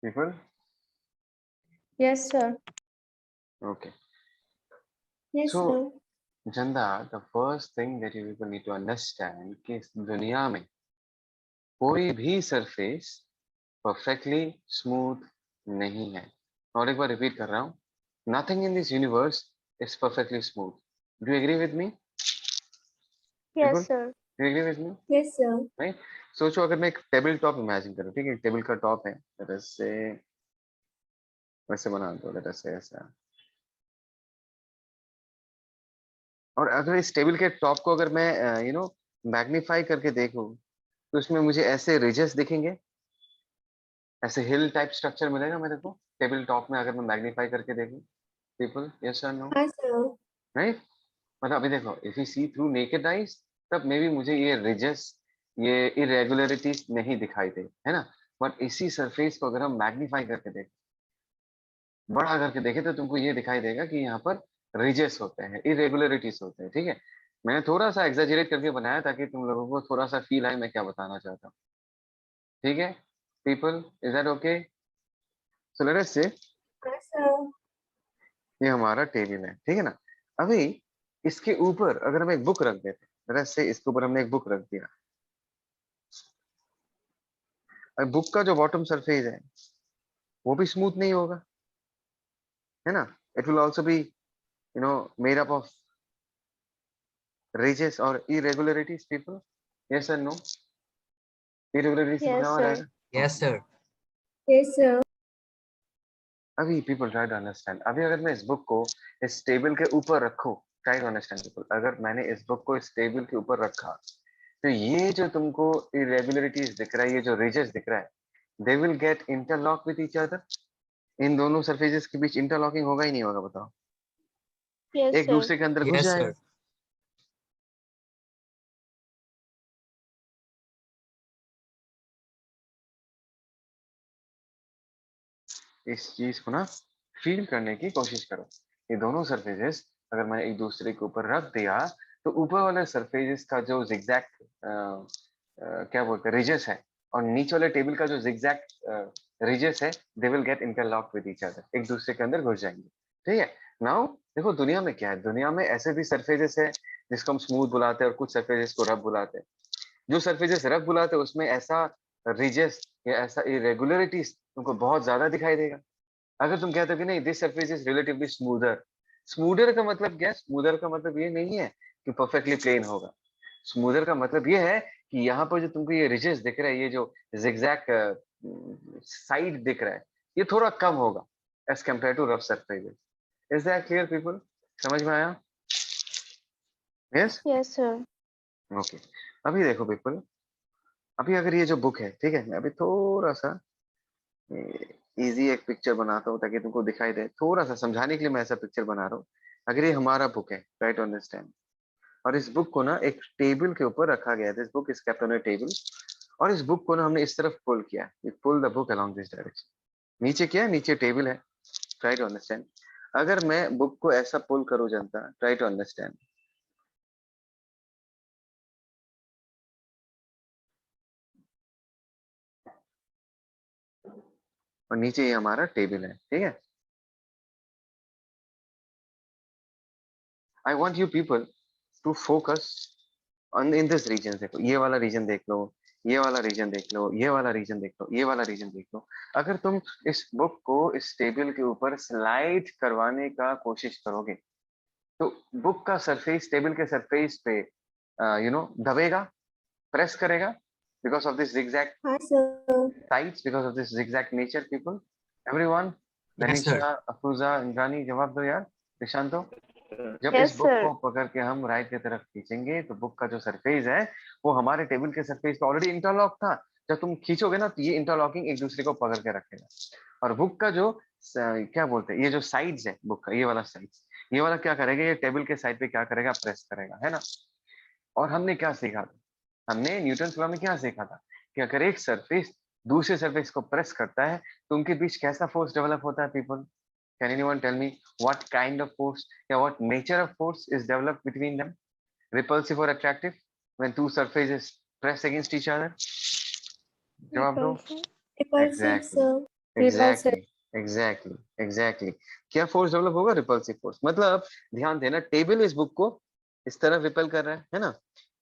people? Yes, sir. Okay. Yes, So, sir. Janda, the first thing that you people need to understand कि इस दुनिया में कोई भी सरफेस परफेक्टली स्मूथ नहीं है। और एक बार रिपीट कर रहा हूँ, nothing in this universe is perfectly smooth. Do you agree with me? Yes, sir. Do you agree with me? Yes, sir. Right. सोचो अगर मैं एक टेबल टॉप इमेजिन करूँ, ठीक है, टेबल का टॉप है, वैसे वैसे बना दो, वैसे ऐसा। और अगर इस टेबल के टॉप को अगर मैं मैग्नीफाई करके देखूं, तो उसमें मुझे ऐसे रिजेस दिखेंगे, ऐसे हिल टाइप स्ट्रक्चर मिलेगा मेरे को टेबल टॉप में, अगर मैं मैग्नीफाई करके देखूं। पीपल, यस और नो? Hi, sir. राइट। मतलब अभी देखो, if you see through naked eyes, तब मे बी मुझे ये रिजेस, ये इरेगुलरिटीज नहीं दिखाई दे, है ना। बट इसी सरफेस को अगर हम मैग्नीफाई करके देखें, बड़ा करके देखें, तो तुमको ये दिखाई देगा कि यहाँ पर रिजेस होते हैं, इरेगुलरिटीज होते हैं, ठीक है। मैंने थोड़ा सा एग्जेजरेट करके बनाया ताकि तुम लोगों को थोड़ा सा फील आए मैं क्या बताना चाहता हूँ, ठीक है। People, is that okay? So let us से Yes, sir. ये हमारा टेबल है, ठीक है ना। अभी इसके ऊपर अगर हम एक बुक रख देते, लेट अस से इसके ऊपर हमने एक बुक रख दिया, अब बुक का जो बॉटम सरफेस है वो भी स्मूथ नहीं होगा, है ना। It will also be made up of ridges और irregularities, people, yes or no? irregularities Yes, समझ आ रहा sir. है? Yes, sir. Yes, sir. अभी पीपल ट्राई टू अंडरस्टैंड, अभी अगर मैं इस बुक को इस टेबल के ऊपर रखूं, ट्राई टू अंडरस्टैंड पीपल, अगर मैंने इस बुक को इस टेबल के ऊपर रखा, तो ये जो तुमको इरेगुलरिटीज दिख रहा है, ये जो रिजेस दिख रहा है, they will get interlock with each other. इन दोनों सरफेसेस के बीच इंटरलॉकिंग होगा ही नहीं होगा, बताओ? Yes, एक sir. दूसरे के अंदर घुस Yes, जाएगा। sir. इस चीज को ना फील करने की कोशिश करो। ये दोनों सरफेसेस अगर मैंने एक दूसरे के ऊपर रख दिया, तो ऊपर वाले सरफेसेस का जो जिगजैग क्या बोलते हैं रिजेस है, और नीचे वाले टेबल का जो जिगजैग रिजेस है, they will get interlock with each other, एक दूसरे के अंदर घुस जाएंगे, ठीक है। नाउ देखो दुनिया में क्या है, दुनिया में ऐसे भी सरफेसेस है जिसको हम स्मूथ बुलाते हैं, और कुछ सरफेसेस को रफ बुलाते हैं। जो सरफेसेस रफ बुलाते हैं उसमें ऐसा रिजेस या ऐसा इरेगुलरिटीज तुमको बहुत ज्यादा दिखाई देगा। अगर तुम कहते हो कि नहीं this surface is relatively smoother, smoother का मतलब क्या है? स्मूदर का मतलब ये नहीं है कि परफेक्टली प्लेन होगा। स्मूदर का मतलब ये है कि यहाँ पर जो तुमको ये रिजेस दिख रहा है, ये जो जिगजैग साइड दिख रहा है, ये थोड़ा कम होगा as compare to rough surfaces. Is that clear people? समझ में आया? Yes, Yes, sir. ओके। अभी देखो पीपल, अभी अगर ये जो बुक है, ठीक है, मैं अभी थोड़ा सा इजी एक पिक्चर बनाता हूँ ताकि तुमको दिखाई दे, थोड़ा सा समझाने के लिए मैं ऐसा पिक्चर बना रहा हूँ। अगर ये हमारा बुक है, राइट, अंडरस्टैंड, और इस बुक को ना एक टेबल के ऊपर रखा गया है, this book is kept on a table, और इस बुक को ना हमने इस तरफ पुल किया, we pull the book along this direction. नीचे क्या है? नीचे टेबल है, ट्राई टू अंडरस्टैंड। अगर मैं बुक को ऐसा पुल करूँ जनता, ट्राई टू अंडरस्टैंड, और नीचे ये हमारा टेबल है, ठीक है। I want you people to focus in this region. देखो ये वाला रीजन देख लो, ये वाला रीजन देख लो, ये वाला रीजन देख लो, ये वाला रीजन देख लो। अगर तुम इस बुक को इस टेबल के ऊपर स्लाइड करवाने का कोशिश करोगे, तो बुक का सरफेस टेबल के सरफेस पे दबेगा, प्रेस करेगा, because of this zigzag Hi, sir. sides, because of this zigzag nature, people, everyone, Yes, sir. Danisha, Afruza, Indrani, जवाब दो यार, प्रशांतो। जब इस Yes, बुक sir. को पकड़ के हम राइट की तरफ खींचेंगे, तो बुक का जो सरफेस है वो हमारे टेबल के सरफेस पे ऑलरेडी इंटरलॉक था। जब तुम खींचोगे ना, तो ये इंटरलॉकिंग एक दूसरे को पकड़ के रखेगा। और बुक का जो क्या बोलते हैं, ये जो साइड्स है बुक का, ये वाला साइड्स, ये वाला क्या करेगा, ये टेबल के साइड पे क्या करेगा, प्रेस करेगा, है ना। और हमने क्या सीखा था? हमने न्यूटन लॉ में क्या सीखा था कि अगर एक सरफेस दूसरे सरफेस को प्रेस करता है, तो उनके बीच कैसा फोर्स डेवलप होता है people? Can anyone tell me what kind of force या what nature of force is developed between them? Repulsive और attractive when two surfaces press against each other? जवाब दो। Repulsive. Repulsive, exactly, sir. Repulsive. Exactly क्या force develop होगा? Repulsive force. मतलब ध्यान देना, table इस बुक को इस तरफ रिपेल कर रहा है ना,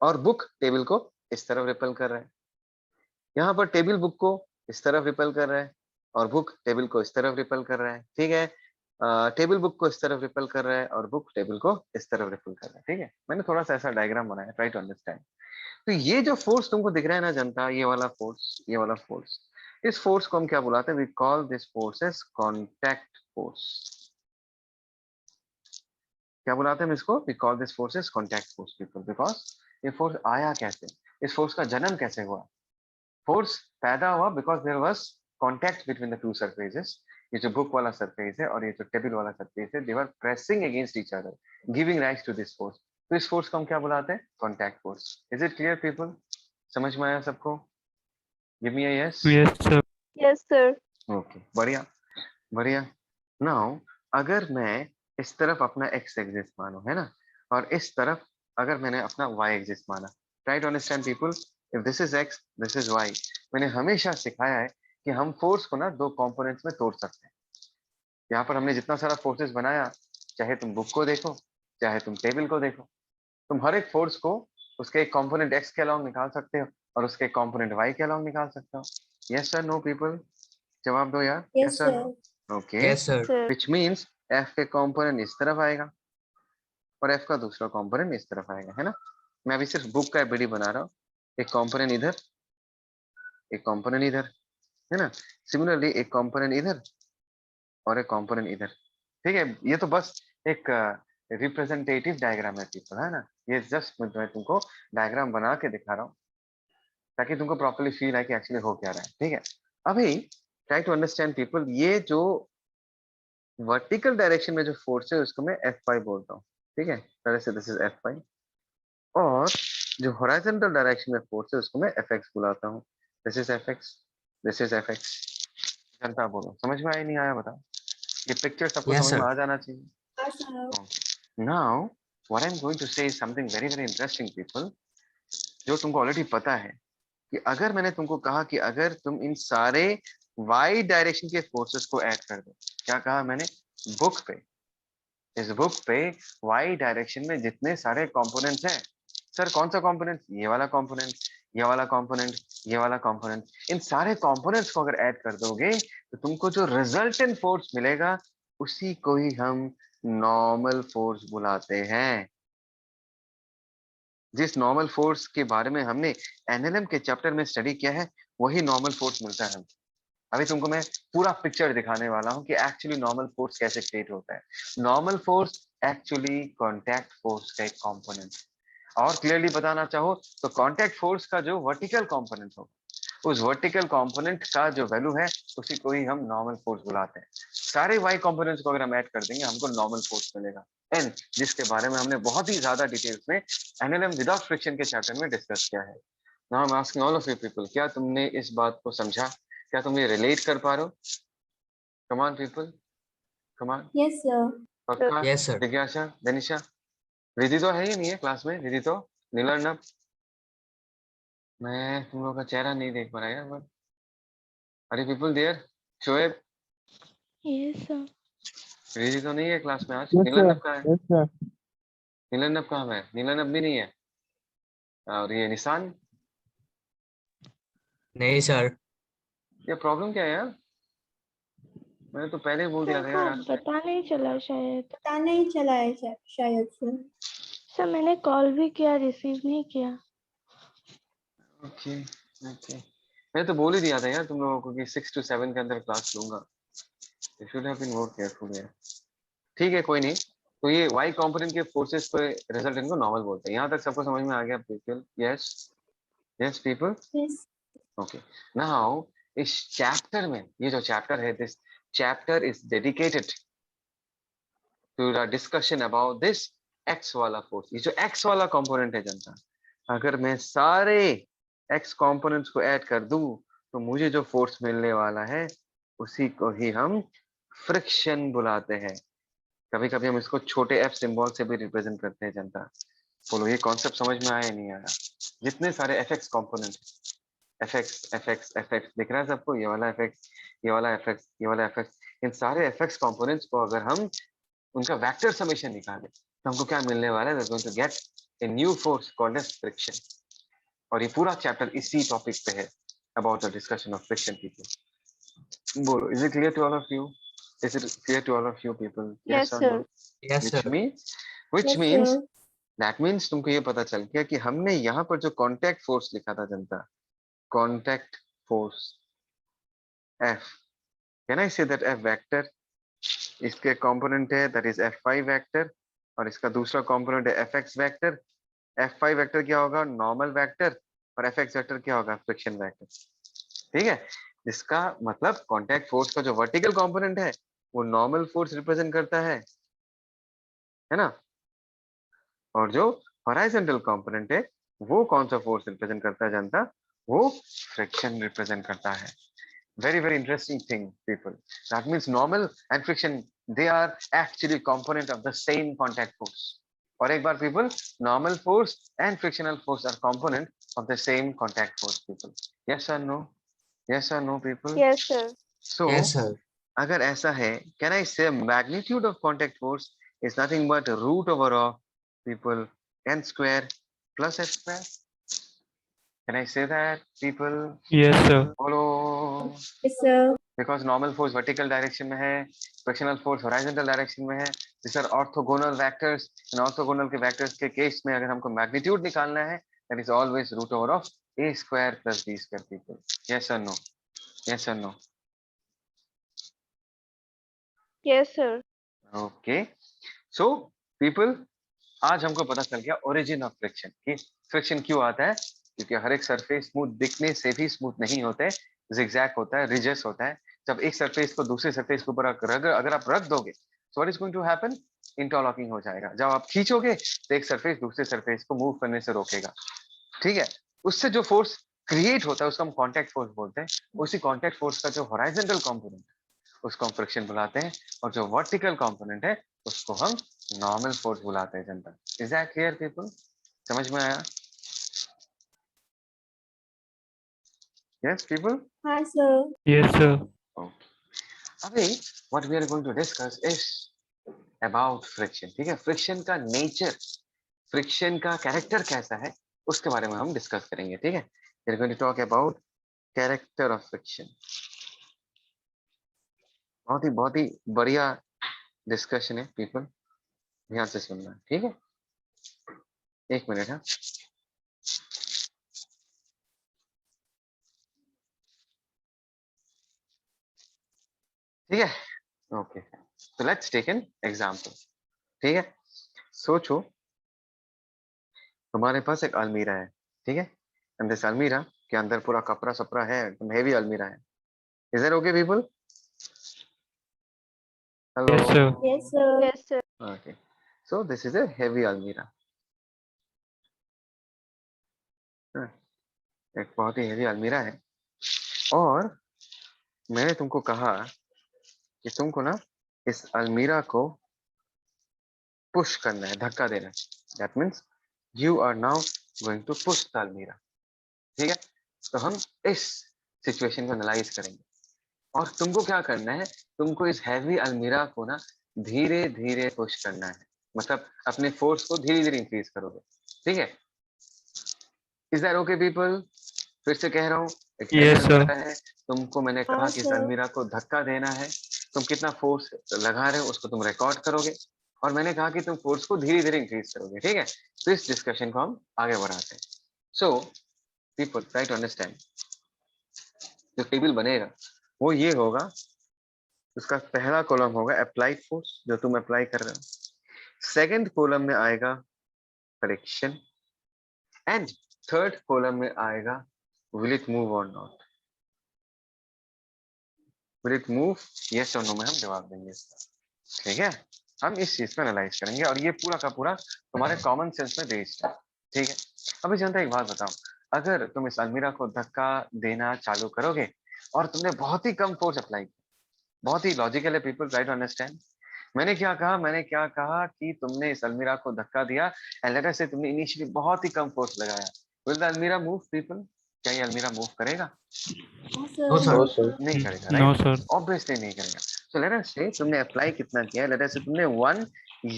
और बुक टेबल को इस तरफ रिपेल कर रहा है। यहाँ पर टेबल बुक को इस तरफ रिपेल कर रहा है और बुक टेबल को इस तरफ रिपेल कर रहा है, ठीक है। टेबल बुक को इस तरफ रिपेल कर रहा है और बुक टेबल को इस तरफ रिपेल कर रहा है, ठीक है। मैंने थोड़ा सा ऐसा डायग्राम बनाया, ट्राई टू अंडरस्टैंड। तो ये जो फोर्स तुमको दिख रहा है ना जनता, ये वाला फोर्स, ये वाला फोर्स, इस फोर्स को हम क्या बुलाते हैं? We call this force as contact force. क्या बुलाते हैं हम इसको? We call this force as contact force people. Because ये फोर्स आया कैसे, इस फोर्स का जन्म कैसे हुआ? फोर्स पैदा हुआ because there was contact between the two surfaces. ये जो बुक वाला सरफेस है और ये जो टेबल वाला सरफेस है, they were pressing against each other, giving rise to this force. तो इस फोर्स को हम क्या बुलाते हैं? Contact force. Is it clear people? समझ में आया सबको? Give me a yes. Yes, sir. Yes, sir. Okay, बढ़िया बढ़िया। नाउ अगर मैं इस तरफ अपना एक्स एक्सिस मानू, है ना, और इस तरफ अगर मैंने अपना वाई एक्सिस माना, try to understand people, if this is X, this is Y. मैंने हमेशा सिखाया है कि हम फोर्स को ना दो कंपोनेंट्स में तोड़ सकते हैं। यहाँ पर हमने जितना सारा फोर्सेस बनाया, चाहे तुम बुक को देखो, चाहे तुम टेबल को देखो, तुम हर एक फोर्स को उसके एक कंपोनेंट एक्स के अलोंग निकाल सकते हो और उसके एक कंपोनेंट वाई के अलोंग निकाल सकते हो। Yes sir, no people? जवाब दो यार। Yes, yes sir, sir. No? Okay, Yes, sir. Sir. Which means F के कंपोनेंट इस तरफ आएगा और एफ का दूसरा कंपोनेंट इस तरफ आएगा, है ना। मैं अभी सिर्फ बुक का एबीडी बना रहा हूँ, एक कंपोनेंट इधर, एक कंपोनेंट इधर, है ना। सिमिलरली एक कंपोनेंट इधर और एक कंपोनेंट इधर, ठीक है। ये तो बस एक रिप्रेजेंटेटिव डायग्राम है पीपल, है ना। ये जस्ट मैं तुमको डायग्राम बना के दिखा रहा हूँ ताकि तुमको प्रॉपर्ली फील आए कि एक्चुअली हो क्या रहा है, ठीक है। अभी ट्राई टू अंडरस्टैंड पीपल, ये जो वर्टिकल डायरेक्शन में जो फोर्स है उसको मैं F5 बोलता हूँ, ठीक है। पहले से दिस इज F5, और जो हॉरिजॉन्टल डायरेक्शन में फोर्स है उसको मैं Fx बुलाता हूँ। This is Fx, this is Fx। जनता बोलो, समझ में आया नहीं आया बताओ? ये पिक्चर सबको Yes, समझ में sir. आ जाना चाहिए। Yes, sir. Now what I am going to say is something very very interesting people, जो तुमको ऑलरेडी पता है कि अगर मैंने तुमको कहा कि अगर तुम इन सारे y डायरेक्शन के फोर्सेस को ऐड कर दो, क्या कहा मैंने? बुक पे, इस बुक पे y डायरेक्शन में जितने सारे कंपोनेंट्स हैं, सर कौन सा कंपोनेंट? ये वाला कंपोनेंट, ये वाला कंपोनेंट, ये वाला कंपोनेंट, इन सारे कंपोनेंट्स को अगर ऐड कर दोगे तो तुमको जो रिजल्टेंट फोर्स मिलेगा उसी को ही हम नॉर्मल फोर्स बुलाते हैं। जिस नॉर्मल फोर्स के बारे में हमने एनएलएम के चैप्टर में स्टडी किया है, वही नॉर्मल फोर्स मिलता है। अभी तुमको मैं पूरा पिक्चर दिखाने वाला हूँ कि एक्चुअली नॉर्मल फोर्स कैसे क्रिएट होता है। Normal force actually contact force का एक कंपोनेंट है। और क्लियरली बताना चाहो तो कांटेक्ट फोर्स का जो वर्टिकल कंपोनेंट होगा, उस वर्टिकल कंपोनेंट का जो वैल्यू है उसी को ही हम नॉर्मल फोर्स बुलाते हैं। सारे वाई कंपोनेंट्स को अगर हम ऐड कर देंगे हमको नॉर्मल फोर्स मिलेगा, एंड जिसके बारे में हमने बहुत ही ज्यादा डिटेल्स में एनएलएम विदाउट फ्रिक्शन के चैप्टर में डिस्कस किया है। Now I am asking all of you people, क्या तुमने इस बात को समझा? क्या तुम ये रिलेट कर पा रहे हो? Come on people, come on. Yes, sir. पक्का? Yes, sir. जिज्ञासा, दनिशा, रिधि तो है ही नहीं है क्लास में? रिधि तो नीलर्णव, मैं तुम लोग का चेहरा नहीं देख पा रहा यार। बट अरे people there, Shoaib, Yes, sir. Ridhi तो नहीं है क्लास में आज। Yes, नीलर्णव sir. कहाँ है? Yes, sir. नीलर्णव कहाँ है? नीलर्णव भी नहीं है। और ये निशान, नहीं सर. ये प्रॉब्लम क्या है यार? मैंने तो पहले ही बोल दिया था यार आज। पता नहीं चला शायद। पता नहीं चला है शायद से। सर मैंने कॉल भी किया, रिसीव नहीं किया। ओके ओके, मैं तो बोल ही दिया था यार तुम लोगों को कि 6 to 7 के अंदर क्लास लूंगा। You should have been more careful यार। ठीक है, कोई नहीं। तो ये y कंपोनेंट के फोर्सेस पे रिजल्टेंट को नॉर्मल बोलते हैं। यहाँ तक सबको समझ में आ गया people? Yes yes people, Yes. Okay. Now इस चैप्टर में, ये जो चैप्टर है, this chapter is dedicated to the discussion about this x वाला फोर्स। ये जो x वाला कंपोनेंट है जनता, अगर मैं सारे x कंपोनेंट्स को ऐड कर दूं तो मुझे जो फोर्स मिलने वाला है उसी को ही हम फ्रिक्शन बुलाते हैं। कभी कभी हम इसको छोटे f सिंबल से भी रिप्रेजेंट करते हैं जनता। बोलो ये कॉन्सेप्ट समझ में आया नहीं आया? जितने सारे fx component, fx fx fx दिख रहा है सबको? ये वाला fx, ये वाला एफएक्स, ये वाला एफएक्स, इन सारे एफएक्स कंपोनेंट्स को अगर हम उनका वेक्टर समेशन निकालें तो हमको क्या मिलने वाला है? We are going to get a new force called as friction. और ये पूरा चैप्टर इसी टॉपिक पे है, about the discussion of friction people. बोलो, is it clear to all of you? Is it clear to all of you people? Yes, yes और sir. No? Yes, which sir. Means which Yes, means sir. That means तुमको ये पता चल गया कि हमने यहाँ पर जो कांटेक्ट फोर्स लिखा था जनता, contact force F, can I say that F vector, इसके कंपोनेंट है दैट इज F5 वेक्टर, और इसका दूसरा कंपोनेंट है Fx वेक्टर। F5 वेक्टर क्या होगा? नॉर्मल वेक्टर, और Fx वेक्टर क्या होगा? Friction vector. ठीक है, जिसका मतलब कांटेक्ट फोर्स का जो वर्टिकल कंपोनेंट है वो नॉर्मल फोर्स रिप्रेजेंट करता है ना, और जो हॉरिजॉन्टल कंपोनेंट है वो कौन सा फोर्स रिप्रेजेंट करता है जनता? वो फ्रिक्शन रिप्रेजेंट करता है। very interesting thing people, that means normal and friction, they are actually component of the same contact force. और एक बार people, normal force and frictional force are component of the same contact force people. Yes or no? Yes or no people? Yes, sir. So Yes, sir. अगर ऐसा है, can I say magnitude of contact force is nothing but root over of people n square plus h square? Can I say that people? Yes, sir. Follow. Yes, sir. Because normal force vertical direction में है, frictional force horizontal direction में है, these are orthogonal vectors, and orthogonal के vectors के case में अगर हमको magnitude निकालना है, that is always root over of a square plus b square people. Yes or no? Yes or no? Yes, sir. Okay. So people, आज हमको पता चल गया origin of friction कि friction क्यों आता है, क्योंकि हर एक सरफेस स्मूथ दिखने से भी स्मूथ नहीं होते, zigzag होता है, ridges होता है। जब एक सरफेस को दूसरे सरफेस के ऊपर अगर आप रख दोगे, so what is going to happen? Interlocking हो जाएगा। जब आप खींचोगे तो एक सरफेस दूसरे सरफेस को मूव करने से रोकेगा। ठीक है, उससे जो फोर्स क्रिएट होता है उसको हम कांटेक्ट फोर्स बोलते हैं। उसी कांटेक्ट फोर्स का जो हॉरिजॉन्टल कंपोनेंट उसको हम फ्रिक्शन बुलाते हैं, और जो वर्टिकल कंपोनेंट है उसको हम नॉर्मल फोर्स बुलाते हैं जनता। Is that clear people? समझ में आया? Yes people? Hi, sir. Yes, sir. Okay. अभी what we are going to discuss is about friction। ठीक है, फ्रिक्शन का नेचर, फ्रिक्शन का कैरेक्टर कैसा है उसके बारे में हम डिस्कस करेंगे। ठीक है, we are going to talk about character of friction। बहुत ही बढ़िया डिस्कशन है पीपल, ध्यान से सुनना। ठीक है, एक मिनट। हाँ, ठीक है, okay. so let's take an example। ठीक है, सोचो तुम्हारे पास एक अलमीरा है। ठीक है, एंड दिस अलमीरा के अंदर पूरा कपड़ा सपड़ा है, एकदम हेवी अलमीरा है। Is that okay people? Hello? Yes, sir. Yes, sir. Yes, sir. Okay, so this is a heavy अलमीरा। एक बहुत ही हेवी अलमीरा है, और मैंने तुमको कहा कि तुमको ना इस अलमीरा को पुश करना है, धक्का देना है। That means you are now going to push the अलमीरा। ठीक है, तो हम इस सिचुएशन को एनालाइज करेंगे, और तुमको क्या करना है, तुमको इस हैवी अलमीरा को ना धीरे धीरे पुश करना है, मतलब अपने फोर्स को धीरे धीरे इंक्रीज करोगे। ठीक है, इज दैट ओके पीपल? फिर से कह रहा हूँ, एक Yes, heavy sir. अलमीरा है, तुमको मैंने कहा हाँ, कि इस sir. अलमीरा को धक्का देना है। तुम कितना फोर्स लगा रहे हो उसको तुम रिकॉर्ड करोगे, और मैंने कहा कि तुम फोर्स को धीरे धीरे इंक्रीज करोगे। ठीक है, तो इस डिस्कशन को हम आगे बढ़ाते हैं। So people try to understand, जो टेबल बनेगा वो ये होगा, उसका पहला कॉलम होगा अप्लाइड फोर्स जो तुम अप्लाई कर रहे हो, सेकंड कॉलम में आएगा फ्रिक्शन, एंड थर्ड कॉलम में आएगा विल इट मूव और not. Will it move, yes और नो में हम जवाब देंगे इसका। ठीक है, हम इस चीज को एनालाइज करेंगे, और ये पूरा का पूरा तुम्हारे कॉमन सेंस में बेस्ड है। ठीक है, अभी जनता एक बात बताओ, अगर तुम इस अलमीरा को धक्का देना चालू करोगे और तुमने बहुत ही कम फोर्स अप्लाई किया, बहुत ही लॉजिकल है पीपल, ट्राई टू अंडरस्टैंड। मैंने क्या कहा कि तुमने इस अलमीरा को धक्का दिया, एंड लेट अस से तुमने इनिशियली बहुत ही कम फोर्स लगाया, विल द अलमीरा मूव पीपल? क्या ये अलमीरा मूव करेगा? No, sir. नहीं करेगा, No, राइट? sir. ऑब्वियसली नहीं करेगा। सो लेट अस से तुमने अप्लाई कितना किया है, लेट अस से तुमने 1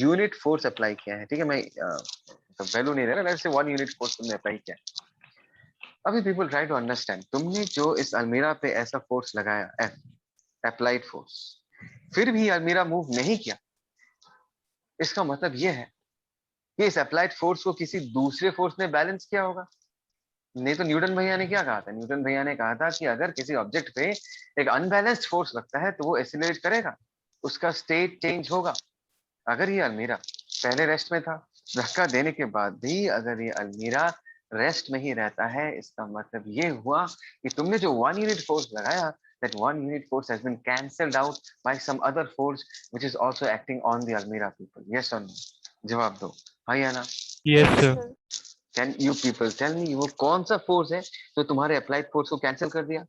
यूनिट फोर्स अप्लाई किया है, ठीक है? मैं तो वैल्यू नहीं दे रहा, लेट अस से 1 यूनिट फोर्स तुमने अप्लाई किया है। अभी पीपल ट्राई टू अंडरस्टैंड, तुमने जो इस अलमीरा पे ऐसा फोर्स लगाया, एफ अप्लाइड फोर्स, फिर भी अलमीरा मूव नहीं किया, इसका मतलब ये है कि इस अप्लाइड फोर्स को किसी दूसरे फोर्स ने बैलेंस किया होगा। नहीं तो न्यूटन भैया ने क्या कहा था? न्यूटन भैया ने कहा था कि अगर किसी ऑब्जेक्ट पे एक अनबैलेंस्ड फोर्स लगता है तो वो एक्सीलरेट करेगा, उसका स्टेट चेंज होगा। अगर ये अलमीरा पहले रेस्ट में था, धक्का देने के बाद भी अगर ये अलमीरा रेस्ट में ही रहता है, इसका मतलब ये हुआ कि तुमने जो 1 यूनिट फोर्स लगाया, that 1 unit force has been cancelled out by some other force which is also acting on the almirah people. Yes or no? जवाब दो, हाँ या ना? Yes, sir. Can you people tell me वो कौन सा force है जो तुम्हारे अप्लाइड फोर्स को कैंसिल कर दिया?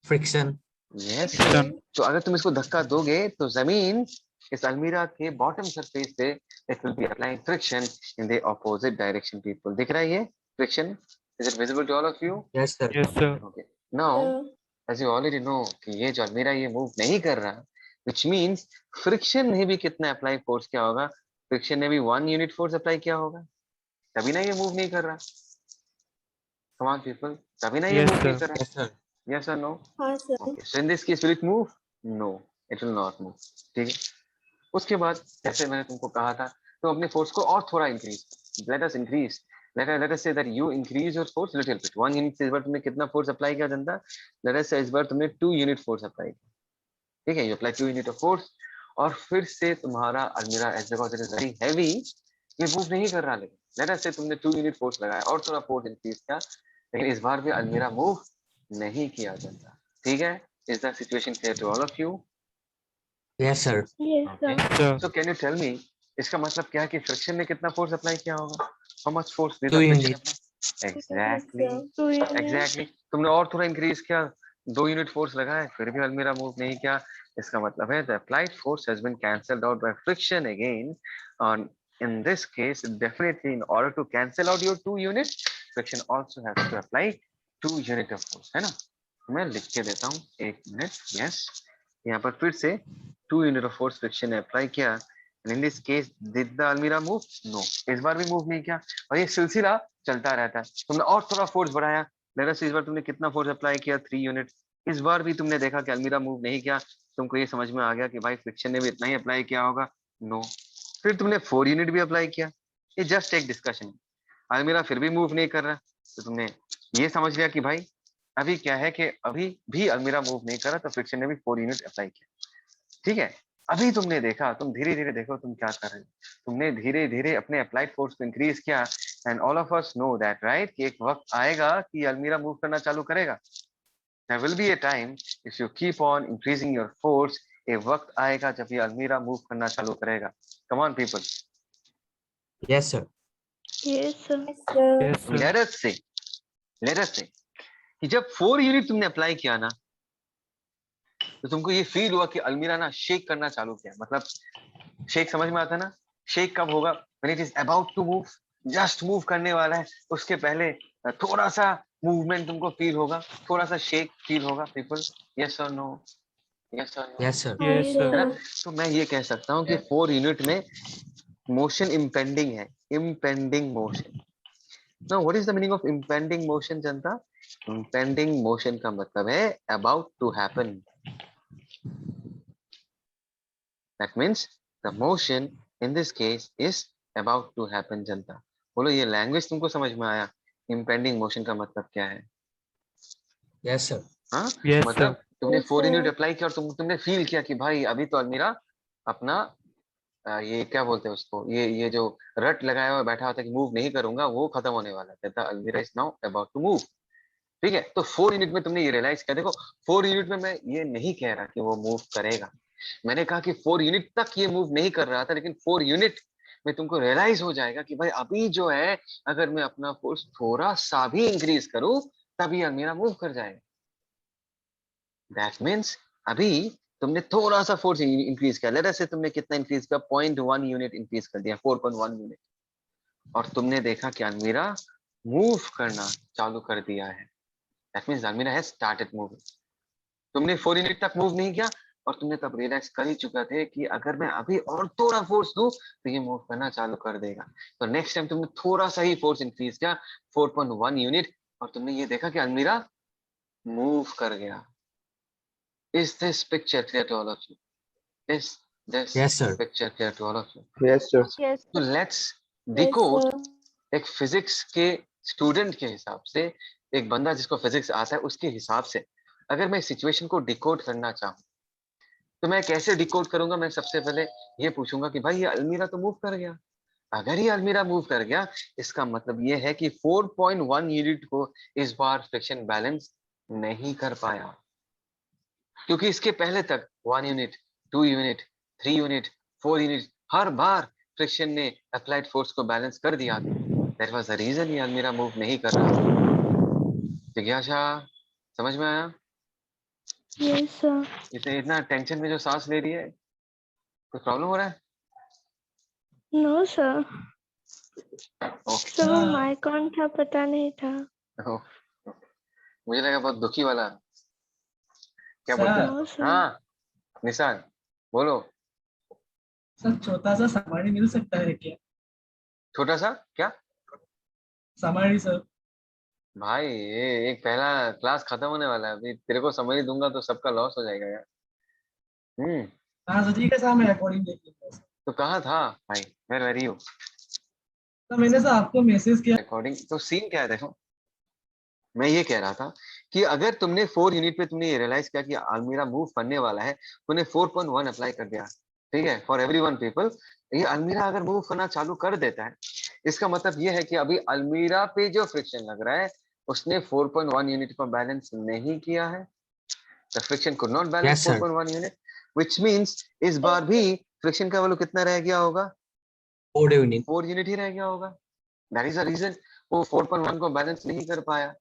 Friction. यस। Friction. तो अगर तुम इसको धक्का दोगे तो जमीन इस अलमीरा के बॉटम सरफेस पे it will be applying friction in the opposite direction. People दिख रहा है ये friction? Is it visible to all of you? Yes, sir. Yes, sir. Okay, now as you already know कि ये जो अलमीरा ये मूव नहीं कर रहा, व्हिच मींस फ्रिक्शन ने भी कितना अप्लाई फोर्स किया होगा? फ्रिक्शन ने भी 1 यूनिट फोर्स अप्लाई किया होगा, तभी ना ये मूव नहीं कर रहा। कम ऑन पीपल, तभी ना ये Yes, मूव नहीं sir. कर रहा। Yes, sir. यस और no? Yes, sir. Okay, so in this case will it move? No, it will not move. ठीक है। उसके बाद जैसे मैंने तुमको कहा था, तुम अपने फोर्स को और थोड़ा increase, let us increase, let us say that you increase your force little bit. 1 unit से इस बार तुमने कितना फोर्स अप्लाई किया जनता? let us say इस बार तुमने 2 यूनिट फोर्स अप्लाई किया, ठीक है? you apply 2 unit of force और फिर से तुम्हारा अलमीरा as because it is very heavy ये मूव नहीं कर रहा, लेकिन let us say तुमने 2 यूनिट फोर्स लगाया और थोड़ा फोर्स इंक्रीज किया, लेकिन इस बार भी अलमीरा मूव नहीं किया जनता। ठीक है? Is the situation clear to all of you? Yes, sir. Yes, Okay. sir. Sir. So can you tell me, इसका मतलब क्या है कि फ्रिक्शन ने कितना फोर्स अप्लाई किया होगा? How much force did 2 the friction unit. apply? Exactly. Two units. Exactly. तुमने और थोड़ा इंक्रीज किया, 2 यूनिट फोर्स लगाए, फिर भी अलमीरा मूव नहीं किया, इसका मतलब है the applied force has been cancelled out by friction again. On in this case, definitely in order to cancel out your 2 unit, friction also has to apply 2 unit of force, है ना? मैं लिख के देता हूँ, एक मिनट। यस, यहाँ पर फिर से 2 यूनिट ऑफ फोर्स फ्रिक्शन ने अप्लाई किया। In this case did the अलमीरा मूव? नो, इस बार भी मूव नहीं किया और ये सिलसिला चलता रहता है। तुमने और थोड़ा फोर्स बढ़ाया, लेट अस से इस बार तुमने कितना फोर्स अप्लाई किया? 3 यूनिट। इस बार भी तुमने देखा कि अलमीरा मूव नहीं किया, तुमको ये समझ में आ गया कि भाई फ्रिक्शन ने भी इतना ही अप्लाई किया होगा। नो, फिर तुमने 4 यूनिट भी अप्लाई किया। ये जस्ट एक डिस्कशन, अलमीरा फिर भी मूव नहीं कर रहा, तो तुमने ये समझ लिया कि भाई अभी क्या है कि अभी भी अलमीरा मूव नहीं कर रहा, तो फ्रिक्शन ने भी 4 यूनिट अप्लाई किया। ठीक है? अभी तुमने देखा, तुम धीरे धीरे देखो तुम क्या कर रहे हो, तुमने धीरे धीरे अपने अप्लाइड फोर्स को इंक्रीज किया। And all of us know that right कि एक वक्त आएगा कि अलमीरा मूव करना चालू करेगा। There will be a time if you keep on increasing your force, एक वक्त आएगा जब ये अलमीरा मूव करना चालू करेगा। Come on people, Yes, sir. Yes, sir. Yes, sir. Yes, sir. Let us से कि जब 4 यूनिट तुमने अप्लाई किया ना, तो तुमको ये फील हुआ कि अलमीरा ना शेक करना चालू किया। मतलब शेक समझ में आता है ना? शेक कब होगा? When it is about to move, just move करने वाला है, उसके पहले थोड़ा सा मूवमेंट तुमको फील होगा, थोड़ा सा शेक फील होगा। पीपल, यस और नो? यस और no? Yes, sir. Yes, Yes, sir. है ना? तो मैं ये कह सकता हूँ कि 4 यूनिट में मोशन इम्पेंडिंग है, impending motion. Now what is the meaning of impending motion जनता? इम्पेंडिंग मोशन का मतलब है about to happen. That means the motion in this case is about to happen जनता। बोलो ये लैंग्वेज तुमको समझ में आया? इम्पेंडिंग मोशन का मतलब क्या है? Yes, sir. हाँ, Yes, मतलब sir. तुमने Yes, 4 यूनिट sir. अप्लाई किया और तुमने फील किया कि भाई अभी तो अलमीरा अपना ये क्या बोलते हैं उसको, ये जो रट लगाया हुआ बैठा होता है कि मूव नहीं करूंगा, वो खत्म होने वाला है। कहता अलमीरा is now about to move. ठीक है? तो 4 यूनिट में तुमने ये रियलाइज किया। देखो 4 यूनिट में मैं ये नहीं कह रहा कि वो मूव करेगा, मैंने कहा कि 4 यूनिट तक ये मूव नहीं कर रहा था, लेकिन 4 यूनिट में तुमको रियलाइज हो जाएगा कि भाई अभी जो है अगर मैं अपना फोर्स थोड़ा सा भी इंक्रीज करूं तभी अलमीरा मूव कर जाएगा। दैट मीन्स अभी तुमने थोड़ा सा फोर्स इंक्रीज किया, लेट अस से तुमने कितना इंक्रीज किया? 0.1 यूनिट इंक्रीज कर दिया, 4.1 यूनिट, और तुमने देखा कि अलमीरा मूव करना चालू कर दिया है। दैट मींस अलमीरा हैज स्टार्टेड मूविंग। तुमने 4 यूनिट तक मूव नहीं किया और तुमने तब रियलाइज कर ही चुका थे कि अगर मैं अभी और थोड़ा फोर्स दूं तो ये मूव करना चालू कर देगा। तो नेक्स्ट टाइम तुमने थोड़ा सा ही फोर्स इंक्रीज किया, 4.1 यूनिट, और तुमने ये देखा कि अलमीरा मूव कर गया। Is this picture clear to all of you? Is this Yes, sir. picture clear to all of you? Yes, sir. Yes, So sir. let's Yes, decode sir. एक फिजिक्स के स्टूडेंट के हिसाब से, एक बंदा जिसको फिजिक्स आता है उसके हिसाब से अगर मैं सिचुएशन को डिकोड करना चाहूँ तो मैं कैसे डिकोड करूंगा। मैं सबसे पहले ये पूछूंगा कि भाई ये अलमीरा तो मूव कर गया। अगर ये अलमीरा मूव कर गया इसका मतलब ये है कि 4.1 यूनिट को इस बार फ्रिक्शन बैलेंस नहीं कर पाया, क्योंकि इसके पहले तक 1 यूनिट, 2 यूनिट, 3 यूनिट, 4 यूनिट, हर बार फ्रिक्शन ने अप्लाइड फोर्स को बैलेंस कर दिया। दैट वाज द रीजन ये अलमीरा मूव नहीं कर रहा था। जिज्ञासा, समझ में आया? Yes, sir. इतना टेंशन में जो सांस ले रही है, कोई प्रॉब्लम हो रहा है? No, sir. ओके। सर वो माइक ऑन था, पता नहीं था। मुझे लगा बहुत दुखी वाला। क्या सर, बोलते No, हैं? sir. हाँ निशान बोलो। सर छोटा सा समरी मिल सकता है क्या? छोटा सा क्या? Summary sir. भाई ये एक पहला क्लास खत्म होने वाला है, अभी तेरे को समझ ही दूंगा तो सबका लॉस हो जाएगा यार। हाँ सर, ठीक है सर, मैं रिकॉर्डिंग देख लूंगा सर। तो कहाँ था भाई? Where were you? सर मैंने सर आपको मैसेज किया। रिकॉर्डिंग तो सीन क्या है देखो। मैं ये कह रहा था कि अगर तुमने 4 यूनिट पे तुमने ये रियलाइज किया कि अलमीरा मूव करने वाला है, तूने 4.1 अप्लाई कर दिया, ठीक है, फॉर एवरीवन पीपल। ये अलमीरा अगर मूव करना चालू कर देता है, इसका मतलब ये है कि अभी अलमीरा पे जो फ्रिक्शन लग रहा है उसने 4.1 यूनिट को बैलेंस नहीं किया है। The friction could not balance Yes, sir. 4.1 unit, which means इस बार भी फ्रिक्शन का वैल्यू कितना रह गया होगा? 4 unit. 4 यूनिट ही रह गया होगा। दैट इज द रीजन वो 4.1 को बैलेंस नहीं कर पाया,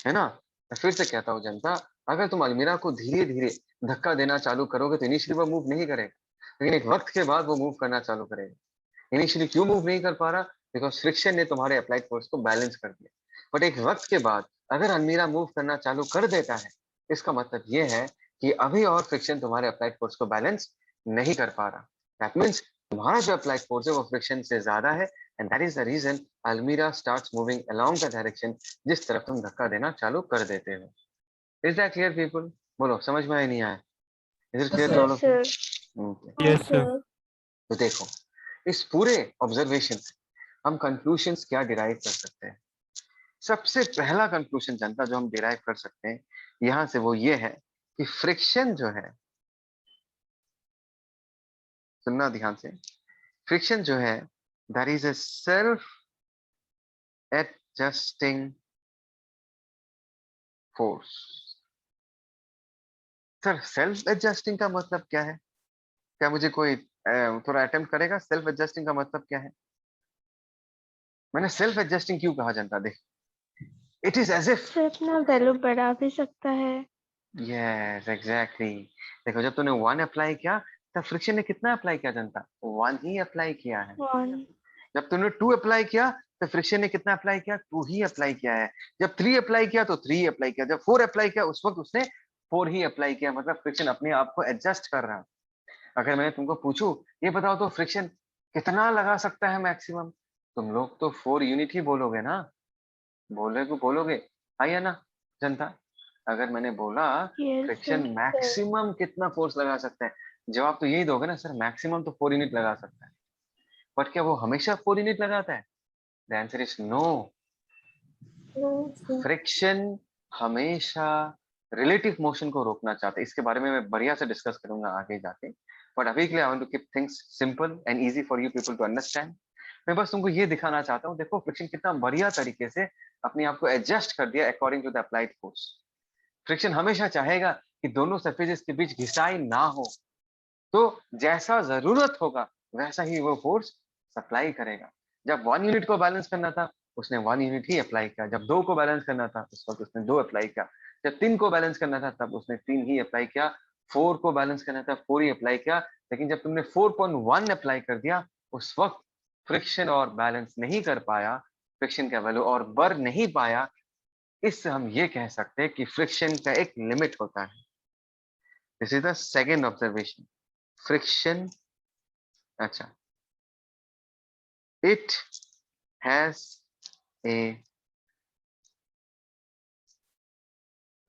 है ना। मैं फिर से कहता हूँ जनता, अगर तुम अलमीरा को धीरे धीरे धक्का देना चालू करोगे तो इनिशियली वो मूव नहीं करेगा, लेकिन एक वक्त के बाद वो मूव करना चालू करेगा। इनिशियली क्यों मूव नहीं कर पा रहा? बिकॉज फ्रिक्शन ने तुम्हारे अप्लाइड फोर्स को बैलेंस कर दिया। बट एक वक्त के बाद अगर अलमीरा मूव करना चालू कर देता है, इसका मतलब ये है कि अभी और फ्रिक्शन तुम्हारे अप्लाइड फोर्स को बैलेंस नहीं कर पा रहा। दैट मीन्स तुम्हारा जो अप्लाइड फोर्स है वो फ्रिक्शन से ज्यादा है, and that is the reason अलमीरा starts moving along the direction जिस तरफ तुम धक्का देना चालू कर देते हो। Is that clear people? बोलो, समझ में आया नहीं आया? Is it clear to all Yes, of you? sir. Yes, sir. तो देखो, इस पूरे ऑब्जर्वेशन से हम कंक्लूशंस क्या डिराइव कर सकते हैं। सबसे पहला कंक्लूजन जनता जो हम डिराइव कर सकते हैं यहां से वो ये है कि फ्रिक्शन जो है, सुनना ध्यान से, फ्रिक्शन जो है that is a self adjusting force. Sir self adjusting का मतलब क्या है? क्या मुझे कोई थोड़ा अटेम्प्ट करेगा? सेल्फ एडजस्टिंग का मतलब क्या है? मैंने सेल्फ एडजस्टिंग क्यों कहा जनता? देख, it is as if, sir अपना वैल्यू बढ़ा भी सकता है। Yes exactly. देखो जब तूने 1 अप्लाई किया तब फ्रिक्शन ने कितना अप्लाई किया जनता? 1 ही अप्लाई किया है। 1. जब तूने 2 अप्लाई किया तो फ्रिक्शन ने कितना अप्लाई किया? 2 ही अप्लाई किया है। जब 3 अप्लाई किया तो 3 अप्लाई किया। जब 4 अप्लाई किया उस वक्त उसने 4 ही अप्लाई किया। मतलब फ्रिक्शन अपने आप को एडजस्ट कर रहा है। अगर मैं तुमको पूछूं ये बताओ तो फ्रिक्शन कितना लगा सकता है मैक्सिमम, तुम लोग तो 4 यूनिट ही बोलोगे ना। बोलोगे हाँ या ना जनता? अगर मैंने बोला Yes, फ्रिक्शन sir. मैक्सिमम कितना फोर्स लगा सकता है, जवाब तो यही दोगे ना, सर मैक्सिमम तो 4 यूनिट लगा सकता है। बट क्या वो हमेशा 4 यूनिट लगाता है? The answer is no. No, sir. Friction हमेशा रिलेटिव मोशन को रोकना चाहता है। इसके बारे में मैं बढ़िया से डिस्कस करूंगा आगे जाके, बट अभी के लिए I want to keep things simple and easy for you people to understand. मैं बस तुमको ये दिखाना चाहता हूँ, देखो फ्रिक्शन कितना बढ़िया तरीके से अपने आप को एडजस्ट कर दिया according to the applied force. Friction हमेशा चाहेगा कि दोनों सरफेसेस के बीच घिसाई ना हो, तो जैसा जरूरत होगा वैसा ही वो फोर्स सप्लाई करेगा। जब 1 यूनिट को बैलेंस करना था उसने 1 यूनिट ही अप्लाई किया। जब 2 को बैलेंस करना था उस वक्त उसने 2 अप्लाई किया। जब 3 को बैलेंस करना था तब उसने 3 ही अप्लाई किया। 4 को बैलेंस करना था 4 ही अप्लाई किया। लेकिन जब तुमने 4.1 अप्लाई कर दिया उस वक्त फ्रिक्शन और बैलेंस नहीं कर पाया, फ्रिक्शन का वैल्यू और बढ़ नहीं पाया, इससे हम ये कह सकते हैं कि फ्रिक्शन का एक लिमिट होता है। This is the second observation. Friction, अच्छा, it has a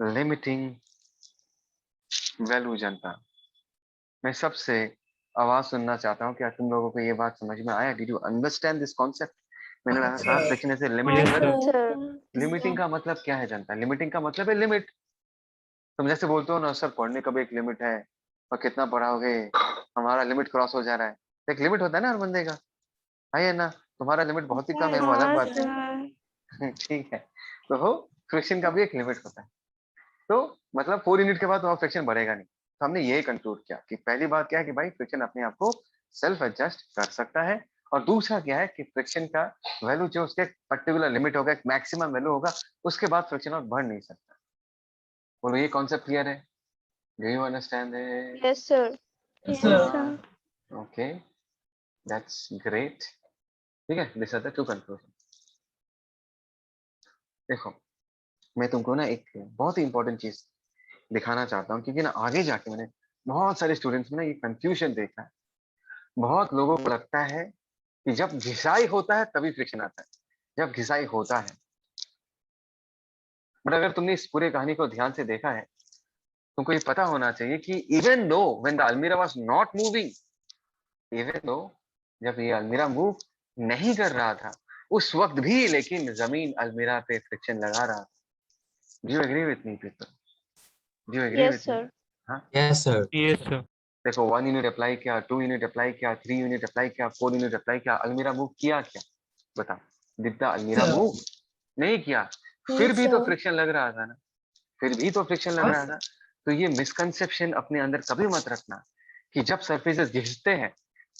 limiting value. जनता, मैं सबसे आवाज सुनना चाहता हूँ, क्या तुम लोगों को ये बात समझ में आया? Did you understand this concept? मैंने कहा फ्रिक्शन ऐसे लिमिटिंग वैल्यू। सर लिमिटिंग का मतलब क्या है जनता? लिमिटिंग का मतलब है लिमिट। तुम जैसे बोलते हो ना, सर पढ़ने का भी एक लिमिट है, और कितना पढ़ाओगे, हमारा लिमिट क्रॉस हो जा रहा है। एक लिमिट होता है ना हर बंदे का, है ना? तुम्हारा लिमिट बहुत ही कम है, वो अलग हाँ बात है। सर। ठीक है, तो हो फ्रिक्शन का भी एक लिमिट होता है। तो मतलब 4 यूनिट के बाद तुम्हारा फ्रिक्शन बढ़ेगा नहीं। तो हमने ये कंक्लूड किया कि पहली बात क्या है कि भाई फ्रिक्शन अपने आप को सेल्फ एडजस्ट कर सकता है, और दूसरा क्या है कि फ्रिक्शन का वैल्यू जो उसके पर्टिकुलर लिमिट होगा, एक मैक्सिमम वैल्यू होगा, उसके बाद फ्रिक्शन और बढ़ नहीं सकता। बोलो ये कॉन्सेप्ट क्लियर है? Do you understand it? Yes sir. Yes, yes sir. Sir. Okay, that's great. ठीक है, this are the two conclusion. देखो, मैं तुमको ना एक बहुत ही इंपॉर्टेंट चीज दिखाना चाहता हूँ, क्योंकि ना आगे जाके मैंने बहुत सारे स्टूडेंट्स में ना ये कंफ्यूजन देखा है। बहुत लोगों को लगता है कि जब घिसाई होता है तभी फ्रिक्शन आता है, जब घिसाई होता है। बट अगर तुमने इस पूरे कहानी को ध्यान से देखा है, तुमको ये पता होना चाहिए कि इवन दो व्हेन द अलमीरा was not moving, even though जब ये अलमीरा मूव नहीं कर रहा था, उस वक्त भी लेकिन जमीन अलमीरा पे फ्रिक्शन लगा रहा था। Do you agree with me people? Do you agree yes with me? Sir. हाँ, Yes, sir. Yes, sir. देखो 1 यूनिट अप्लाई किया, 2 यूनिट अप्लाई किया, 3 यूनिट अप्लाई किया, 4 यूनिट अप्लाई किया, अलमीरा मूव किया क्या? बताओ, डिड द अलमीरा Sir. मूव? नहीं किया। फिर नहीं भी तो सर। फ्रिक्शन लग रहा था ना, फिर भी तो फ्रिक्शन लग रहा था। तो ये मिसकंसेप्शन अपने अंदर कभी मत रखना कि जब सरफेसेस घिसते हैं,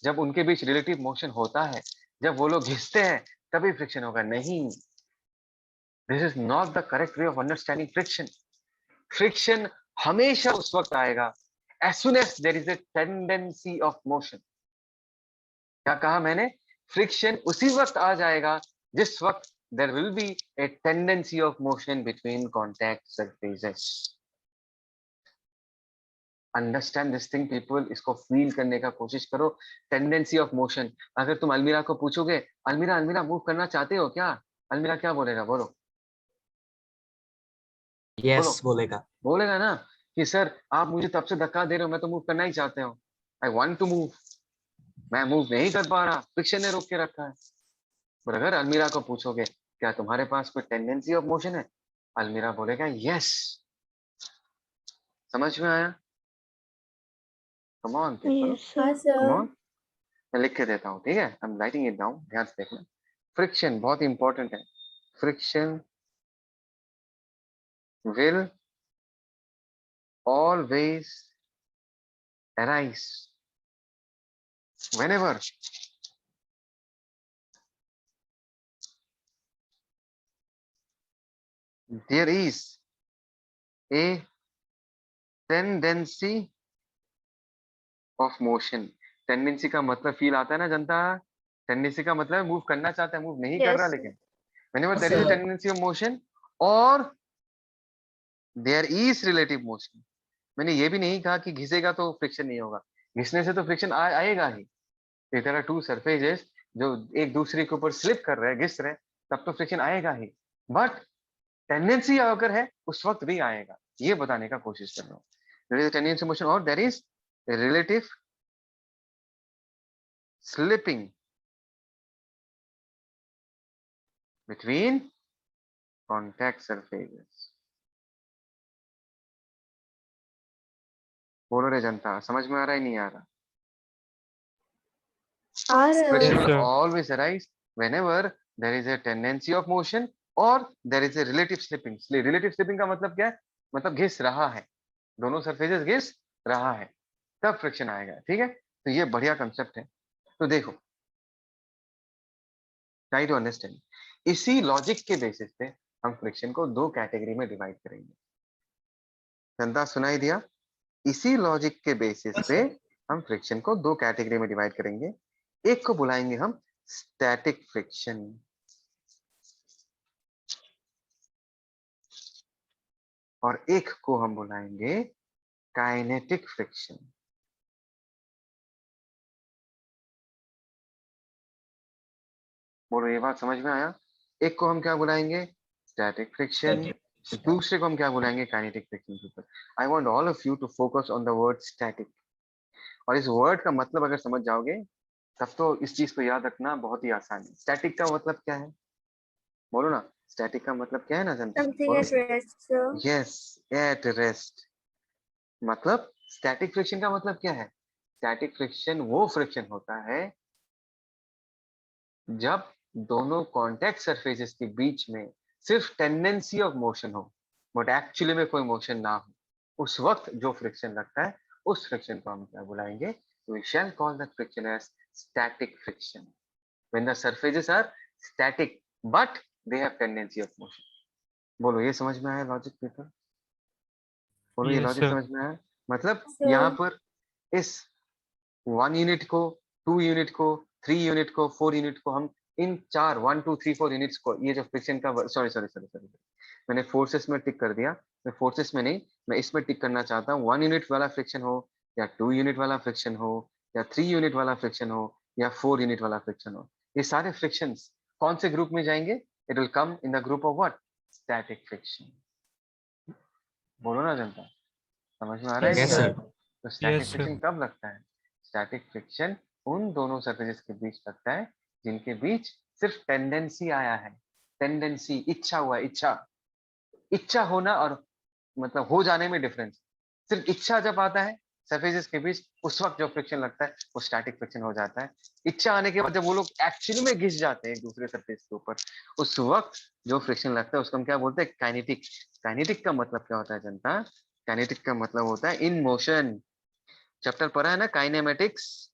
जब उनके बीच रिलेटिव मोशन होता है, जब वो लोग घिसते हैं तभी फ्रिक्शन होगा। नहीं, this is not the correct way of understanding friction. Friction हमेशा उस वक्त आएगा as soon as there is a tendency of motion। क्या कहा मैंने? फ्रिक्शन उसी वक्त आ जाएगा जिस वक्त there will be a tendency of motion between contact surfaces। Understand this thing people, इसको फील करने का कोशिश करो। टेंडेंसी ऑफ मोशन, अगर तुम अलमीरा को पूछोगे, अलमीरा अलमीरा मूव करना चाहते हो क्या, अलमीरा क्या बोलेगा? बोलो बोलो। Yes, बोलेगा. बोलेगा ना कि सर आप मुझे तब से धक्का दे रहे हो, मैं तो मूव करना ही चाहते हो, आई वांट टू मूव, मैं मूव नहीं कर पा रहा, फ्रिक्शन ने रोक के रखा है। पर अगर अलमीरा को पूछोगे क्या तुम्हारे पास कोई टेंडेंसी ऑफ मोशन है, अलमीरा बोलेगा यस। समझ में आया? Come on people, yes sir. Come on. मैं लिख के देता हूँ, ठीक है? I am writing it down, ध्यान से देखना। फ्रिक्शन बहुत इंपॉर्टेंट है। Friction will always arise whenever there is a tendency of motion। Tendency का मतलब फील आता है ना जनता? टेंडेंसी का मतलब मूव करना चाहता है, मूव नहीं कर रहा, यस लेकिन whenever there is a Sir. tendency of motion और there is relative motion। मैंने ये भी नहीं कहा कि घिसेगा तो फ्रिक्शन नहीं होगा, घिसने से तो फ्रिक्शन आएगा ही। इस तरह टू सरफेसेस जो एक दूसरे के ऊपर स्लिप कर रहे हैं, घिस रहे हैं, तब तो फ्रिक्शन आएगा ही। बट टेंडेंसी अगर है उस वक्त भी आएगा, ये बताने का कोशिश कर रहा हूँ। देयर इज टेंडेंसी मोशन और there is relative slipping between contact surfaces. बोलो रे जनता, समझ में आ रहा है नहीं आ रहा? आ Friction रहा Yes, will sir. always arise whenever there is a tendency of motion और there is a relative slipping। relative slipping का मतलब क्या है? मतलब घिस रहा है, दोनों सरफेसेस घिस रहा है, तब फ्रिक्शन आएगा। ठीक है, तो ये बढ़िया कंसेप्ट है। तो देखो, ट्राई टू अंडरस्टैंड। इसी लॉजिक के बेसिस पे हम फ्रिक्शन को दो कैटेगरी में डिवाइड करेंगे। जनता सुनाई दिया? इसी लॉजिक के बेसिस Yes, पे sir. हम फ्रिक्शन को दो कैटेगरी में डिवाइड करेंगे। एक को बुलाएंगे हम स्टैटिक फ्रिक्शन, और एक को हम बुलाएंगे काइनेटिक फ्रिक्शन। बोलो ये बात समझ में आया? एक को हम क्या बुलाएंगे? Static friction. दूसरे को हम क्या बुलाएंगे? Kinetic friction. I want all of you to focus on the word static. और इस वर्ड का मतलब अगर समझ जाओगे तब तो इस चीज को याद रखना बहुत ही आसान है। स्टैटिक का मतलब क्या है? बोलो ना, स्टैटिक का मतलब क्या है ना जनता? Something बोलो। at rest, sir. Yes, at rest. मतलब स्टैटिक फ्रिक्शन का मतलब क्या है? स्टैटिक फ्रिक्शन वो फ्रिक्शन होता है जब दोनों कॉन्टैक्ट सरफेसेस के बीच में सिर्फ टेंडेंसी ऑफ मोशन हो बट एक्चुअली में कोई मोशन ना हो, उस वक्त जो फ्रिक्शन लगता है उस फ्रिक्शन को हम क्या बुलाएंगे? We shall call that friction as static friction when the surfaces are static but they have tendency of motion. बोलो ये समझ में आया लॉजिक पीपल? बोलो ये Yes, लॉजिक sir. समझ में आया? मतलब यहाँ So, पर इस 1 यूनिट को, 2 यूनिट को, 3 यूनिट को, 4 यूनिट को हम इन चार 1 2 3 4 यूनिट्स को, ये जो फ्रिक्शन का सॉरी सॉरी सॉरी सॉरी मैंने फोर्सेस में टिक कर दिया। मैं फोर्सेस में नहीं, मैं इसमें टिक करना चाहता हूँ। 1 यूनिट वाला फ्रिक्शन हो या 2 यूनिट वाला फ्रिक्शन हो या 3 यूनिट वाला फ्रिक्शन हो या 4 यूनिट वाला फ्रिक्शन हो, ये सारे फ्रिक्शंस कौन से ग्रुप में जाएंगे? It will come in the group of what? Static friction. बोलो ना जनता, समझ में आ रहा है Yes, कि Yes, नहीं आ sir. रहा sir. है? तो Yes, स्टैटिक sir. फ्रिक्शन कब लगता है? स्टैटिक फ्रिक्शन उन दोनों सरफेसेस के बीच लगता है जिनके बीच सिर्फ टेंडेंसी आया है। टेंडेंसी, इच्छा हुआ, इच्छा। इच्छा होना और मतलब हो जाने में डिफरेंस। सिर्फ इच्छा जब आता है सरफेसेस के बीच, उस वक्त जो फ्रिक्शन लगता है वो स्टैटिक फ्रिक्शन हो जाता है। इच्छा आने के बाद जब वो लोग एक्चुअली में घिस जाते हैं एक दूसरे सरफेस के ऊपर, उस वक्त जो फ्रिक्शन लगता है उसको हम क्या बोलते हैं? काइनेटिक। काइनेटिक का मतलब क्या होता है जनता? काइनेटिक का मतलब होता है इन मोशन। चैप्टर पढ़ा है ना काइनेमेटिक्स?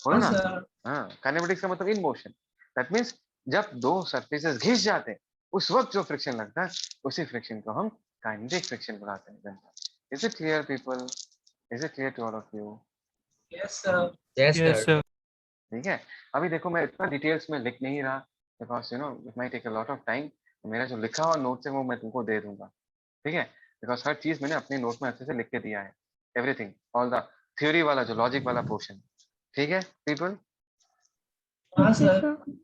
बोलो हाँ ना। सर. हाँ, काइनेमेटिक्स का मतलब इन मोशन। दैट मीन्स जब दो सरफेसेस घिस जाते हैं उस वक्त जो फ्रिक्शन लगता है उसी फ्रिक्शन को हम काइनेटिक फ्रिक्शन बुलाते हैं। Is it clear people? Is it clear to all of you? Yes, sir. Yes, Yes, sir. sir. ठीक है। अभी देखो मैं इतना डिटेल्स में लिख नहीं रहा because it might take a lot of time. मेरा जो लिखा हुआ नोट्स है वो मैं तुमको दे दूंगा, ठीक है? बिकॉज हर चीज मैंने अपने नोट में अच्छे से लिख के दिया है। एवरीथिंग, ऑल द थ्योरी वाला जो लॉजिक वाला पोर्शन, ठीक है पीपल? हाँ okay, सर. sir.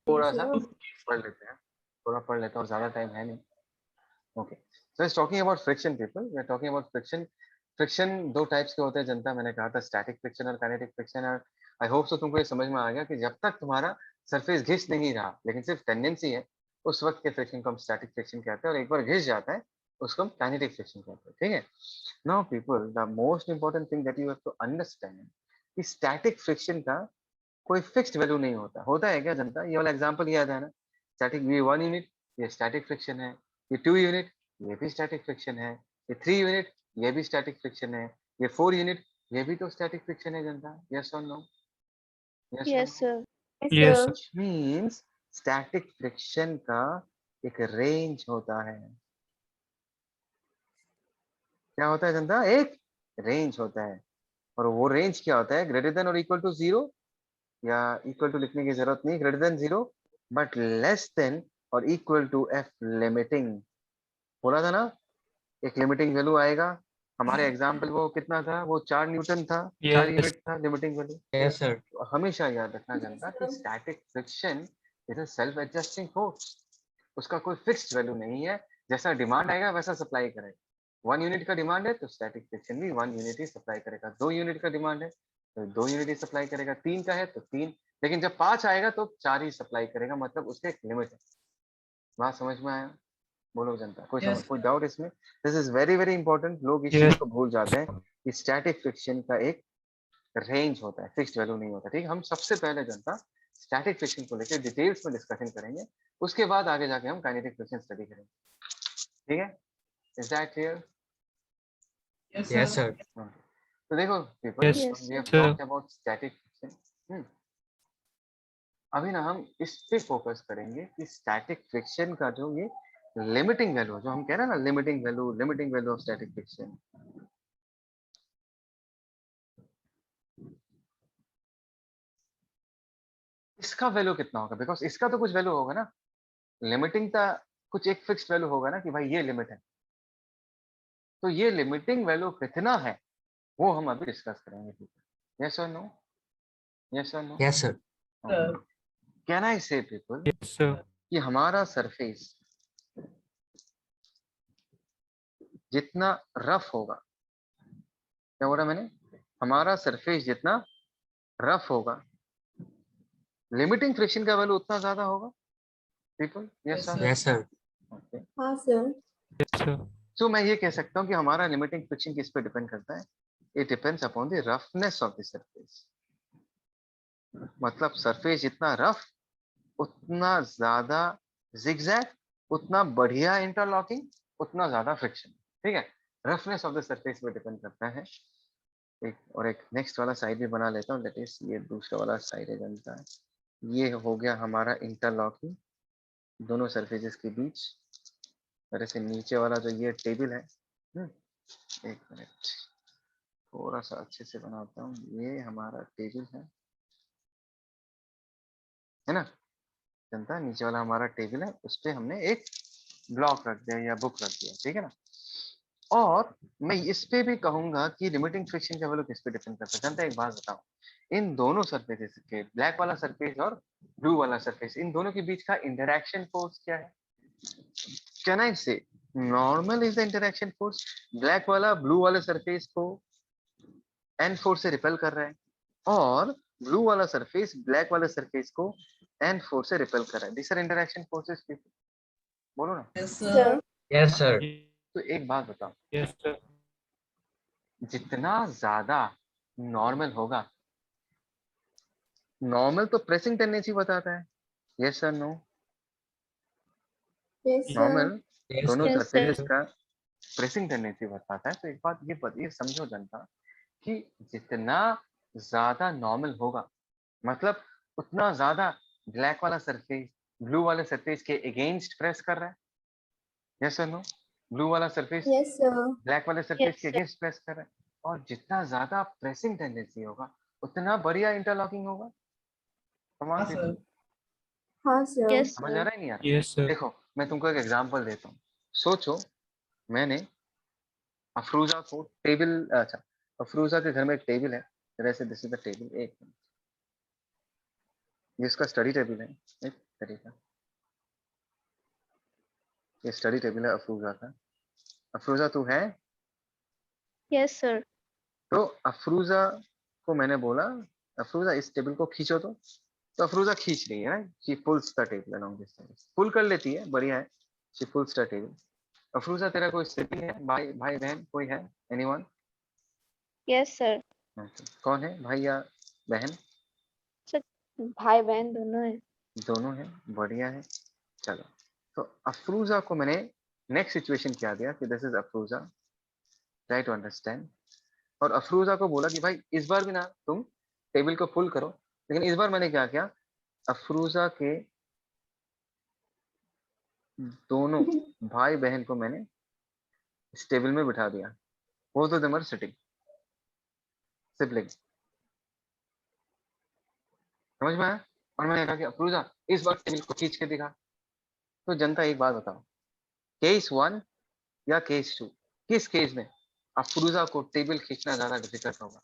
थोड़ा सा Sir. पढ़ लेते हैं, थोड़ा पढ़ लेते हैं और ज्यादा टाइम है नहीं। Okay, so it's talking about friction people, we are talking about friction. Friction दो टाइप्स के होते हैं जनता, मैंने कहा था स्टैटिक फ्रिक्शन और काइनेटिक फ्रिक्शन। और आई होप सो तुमको ये समझ में आ गया कि जब तक तुम्हारा सरफेस घिस नहीं रहा लेकिन सिर्फ टेंडेंसी है, उस वक्त के फ्रिक्शन को हम स्टैटिक फ्रिक्शन कहते हैं, और एक बार घिस जाता है उसको हम काइनेटिक फ्रिक्शन कहते हैं, ठीक है? Now people, the most important thing that you have to understand कि स्टैटिक फ्रिक्शन का कोई फिक्स्ड वैल्यू नहीं होता। होता है क्या जनता? ये वाला एग्जांपल याद है ना? स्टैटिक, ये 1 यूनिट ये स्टैटिक फ्रिक्शन है, ये 2 यूनिट ये भी स्टैटिक फ्रिक्शन है, ये 3 यूनिट ये भी स्टैटिक फ्रिक्शन है, ये 4 यूनिट ये भी तो स्टैटिक फ्रिक्शन है जनता। यस और नो? यस और Yes, no? sir. Yes, Yes, sir. sir. Means static friction का एक रेंज होता है। क्या होता है जनता? एक रेंज होता है। और वो रेंज क्या होता है? ग्रेटर देन और इक्वल टू 0, या इक्वल टू लिखने की जरूरत नहीं, greater than 0 but less than और इक्वल टू एफ लिमिटिंग। बोला था ना एक लिमिटिंग वैल्यू आएगा। हमारे एग्जाम्पल वो कितना था? वो 4 न्यूटन था, 4 यूनिट Yes, था लिमिटिंग वैल्यू। Yes, sir. तो हमेशा याद रखना Yes, जनता कि sir. Static friction is a self adjusting force. उसका कोई फिक्स्ड वैल्यू नहीं है, जैसा डिमांड आएगा वैसा सप्लाई करेगा। 1 यूनिट का डिमांड है तो स्टैटिक फ्रिक्शन भी 1 यूनिट ही सप्लाई करेगा। 2 यूनिट का डिमांड है तो 2 यूनिट ही सप्लाई करेगा। 3 का है तो 3, लेकिन जब 5 आएगा तो 4 ही सप्लाई करेगा। मतलब उसका एक लिमिट है। बात समझ में आया? बोलो जनता, कोई Yes, कोई sir. डाउट इसमें? This is very very important. लोग इस चीज yes, को भूल जाते हैं कि स्टैटिक फ्रिक्शन का एक रेंज होता है, फिक्स्ड वैल्यू नहीं होता, ठीक है? हम सबसे पहले जनता स्टैटिक फ्रिक्शन को लेकर डिटेल्स में डिस्कशन करेंगे, उसके बाद आगे जाके हम काइनेटिक फ्रिक्शन स्टडी करेंगे, ठीक है? Is that clear? Yes, Yes, sir. sir. तो देखो people, yes, Yes, we have sir. sir. Talked about static friction. अभी ना हम इस पे फोकस करेंगे कि स्टैटिक फ्रिक्शन का जो ये लिमिटिंग वैल्यू, जो हम कह रहे हैं ना limiting value of static friction, इसका वैल्यू कितना होगा? बिकॉज इसका तो कुछ वैल्यू होगा ना। लिमिटिंग का कुछ एक फिक्स्ड वैल्यू होगा ना कि भाई ये लिमिट है, तो ये लिमिटिंग वैल्यू कितना है वो हम अभी डिस्कस करेंगे। यस और नो? यस और no? Yes, sir. Can I say people Yes, sir. कि हमारा सरफेस जितना रफ होगा, क्या बोला मैंने, हमारा सरफेस जितना रफ होगा, लिमिटिंग फ्रिक्शन का वैल्यू उतना ज्यादा होगा people? Yes sir? Yes, sir. Okay, हाँ सर। Yes, sir. सो मैं ये कह सकता हूँ कि हमारा लिमिटिंग फ्रिक्शन किस पे डिपेंड करता है? It depends upon the roughness of the surface. मतलब सरफेस जितना रफ उतना ज्यादा जिगजैग, उतना बढ़िया इंटरलॉकिंग, उतना ज्यादा फ्रिक्शन। ठीक है, रफनेस ऑफ द सरफेस पे डिपेंड करता है। एक नेक्स्ट वाला साइड भी बना लेता हूँ, दैट इज ये दूसरा वाला साइड है जनता है। ये हो गया हमारा इंटरलॉकिंग दोनों सरफेसेस के बीच। मेरे से नीचे वाला जो ये टेबल है, एक मिनट थोड़ा सा अच्छे से बनाता हूँ। ये हमारा टेबल है ना जनता, नीचे वाला हमारा टेबल है, उस पर हमने एक ब्लॉक रख दिया या बुक रख दिया, ठीक है ना। और मैं इस पे भी कहूंगा कि लिमिटिंग फ्रिक्शन का वैल्यू किस पे डिपेंड करता है जनता। एक बात बताओ, इन दोनों सरफेसेस के, ब्लैक वाला सरफेस और ब्लू वाला सरफेस, इन दोनों के बीच का इंटरेक्शन फोर्स क्या है? Can I say normal is the interaction force. Black वाला ब्लू वाले सरफेस को एन फोर्स से रिपेल कर रहा है, और ब्लू वाला सरफेस ब्लैक वाले सरफेस को एन फोर्स से रिपेल कर रहा है। This are interaction forces. बोलो ना। Yes, sir. sir. Yes, sir. तो एक बात बताओ, Yes, sir. जितना ज्यादा नॉर्मल होगा, नॉर्मल तो प्रेसिंग टेंडेंसी बताता है, yes sir no? Yes sir. Normal Yes, दोनों Yes, सरफेसेस का प्रेसिंग टेंडेंसी बताता है। तो एक बात ये समझो जनता कि जितना ज्यादा नॉर्मल होगा, मतलब उतना ज्यादा ब्लैक वाला सरफेस ब्लू वाले सरफेस के अगेंस्ट प्रेस कर रहा है, यस सर नो? ब्लू वाला सरफेस यस सर। ब्लैक वाले सरफेस के अगेंस्ट प्रेस कर रहा है, और जितना ज्यादा प्रेसिंग टेंडेंसी होगा उतना बढ़िया इंटरलॉकिंग होगा। हाँ, sir. हाँ सर। Yes, समझ आ रहा है नहीं यार? Yes, sir. देखो मैं तुमको एक एग्जांपल देता हूँ। सोचो मैंने अफरूजा को टेबल, अच्छा अफरूजा के घर में एक टेबल है, जैसे दिस इज द टेबल, एक मिनट, ये इसका स्टडी टेबल है एक तरीका, ये स्टडी टेबल है अफरूजा का। अफरूजा तू है? yes, sir. तो अफरूजा को मैंने बोला अफरूजा इस टेबल को खींचो, तो अफरूजा खींच रही है ना, she pulls the table along this table, pull कर लेती है, बढ़िया है, she pulls the table. Afroza तेरा कोई सिबलिंग है, भाई भाई बहन कोई है, एनीवन? Yes, sir. कौन है, भाई या बहन? भाई बहन दोनों है। दोनों है, बढ़िया है। चलो, तो अफरूजा को मैंने नेक्स्ट सिचुएशन क्या दिया कि this is Afroza, try to understand. और अफरूजा को बोला कि भाई इस बार भी ना तुम टेबल को पुल करो, लेकिन इस बार मैंने क्या किया, अफरूजा के दोनों भाई बहन को मैंने इस टेबल में बिठा दिया, both of them are sitting sibling. समझ में आया? और मैंने कहा कि अफरूजा इस बार टेबल को खींच के दिखा। तो जनता एक बात बताओ, केस 1 या केस 2, किस केस में अफरूजा को टेबल खींचना ज्यादा डिफिकल्ट होगा?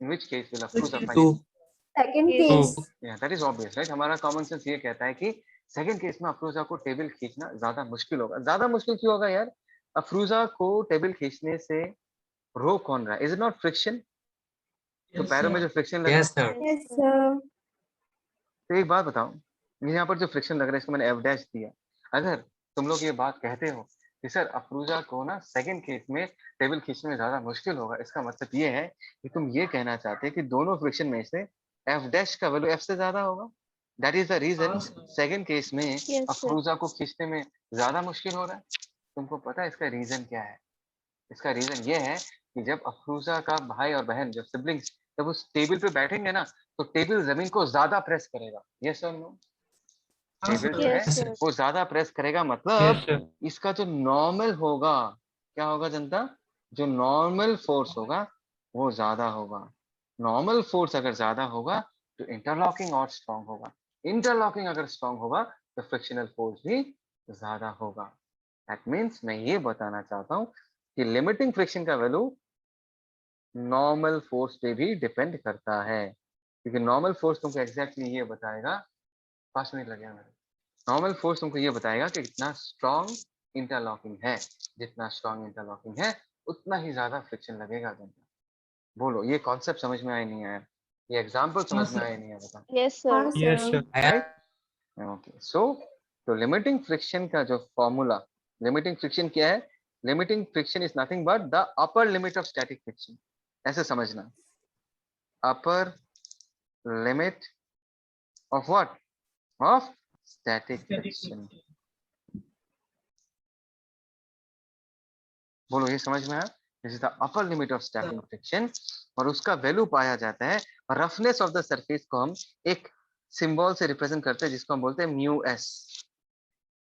In which case will Afroza find? Two. Second Yes. Case. या दैट इज ऑब्वियस राइट, हमारा कॉमन सेंस ये कहता है कि सेकंड केस में अफरूजा को टेबल खींचना ज्यादा मुश्किल होगा। ज्यादा मुश्किल क्यों होगा यार? अफरूजा को टेबल खींचने से रोक कौन रहा है? Is it not friction? तो Yes, पैरों में sir. जो फ्रिक्शन लग रहा Yes, sir. Yes sir. तो एक बात बताओ, यहाँ पर जो फ्रिक्शन लग रहा है इसको मैंने एफ डैश दिया। अगर तुम लोग ये बात कहते हो कि सर अफरूजा को ना सेकंड केस में टेबल खींचने में ज्यादा मुश्किल होगा, इसका मतलब ये है कि तुम ये कहना चाहते हैं कि दोनों फ्रिक्शन में से एफ डैश का वैल्यू एफ से ज्यादा होगा। दैट इज द रीजन हाँ, sir. सेकंड केस में Yes, sir. अफरूजा को खींचने में ज्यादा मुश्किल हो रहा है। तुमको पता है इसका रीजन क्या है? इसका रीजन ये है कि जब अफरूजा का भाई और बहन, जब सिबलिंग्स जब उस टेबल पे बैठेंगे ना, तो टेबल जमीन को ज्यादा प्रेस करेगा। यस और नो? हाँ, टेबल sir. जो है Yes, sir. वो ज्यादा प्रेस करेगा, Yes, मतलब sir. इसका जो नॉर्मल होगा, क्या होगा जनता, जो नॉर्मल फोर्स होगा वो ज्यादा होगा। नॉर्मल फोर्स अगर ज्यादा होगा तो इंटरलॉकिंग और स्ट्रांग होगा, इंटरलॉकिंग अगर स्ट्रांग होगा तो फ्रिक्शनल फोर्स भी ज्यादा होगा। दैट मीन्स मैं ये बताना चाहता हूँ कि लिमिटिंग फ्रिक्शन का वैल्यू नॉर्मल फोर्स पे भी डिपेंड करता है, क्योंकि नॉर्मल फोर्स तुमको एग्जैक्टली ये बताएगा, 5 मिनट लगेगा मेरे, नॉर्मल फोर्स तुमको ये बताएगा कि कितना स्ट्रॉन्ग इंटरलॉकिंग है, जितना स्ट्रॉन्ग इंटरलॉकिंग है उतना ही ज्यादा फ्रिक्शन लगेगा। बोलो ये कॉन्सेप्ट समझ में आया नहीं आया, ये एग्जांपल समझ में आया नहीं आया, बता। Yes, sir. हाँ Yes, sir. sir. Right, okay. So तो लिमिटिंग फ्रिक्शन का जो फॉर्मूला, लिमिटिंग फ्रिक्शन क्या है? Limiting friction is nothing but the upper limit of static friction, ऐसे समझना, upper limit of what, of static friction. बोलो ये समझ में आया? This is the upper limit of static friction, और उसका वैल्यू पाया जाता है रफनेस ऑफ द सरफेस को हम एक सिंबल से रिप्रेजेंट करते हैं जिसको हम बोलते हैं म्यू एस।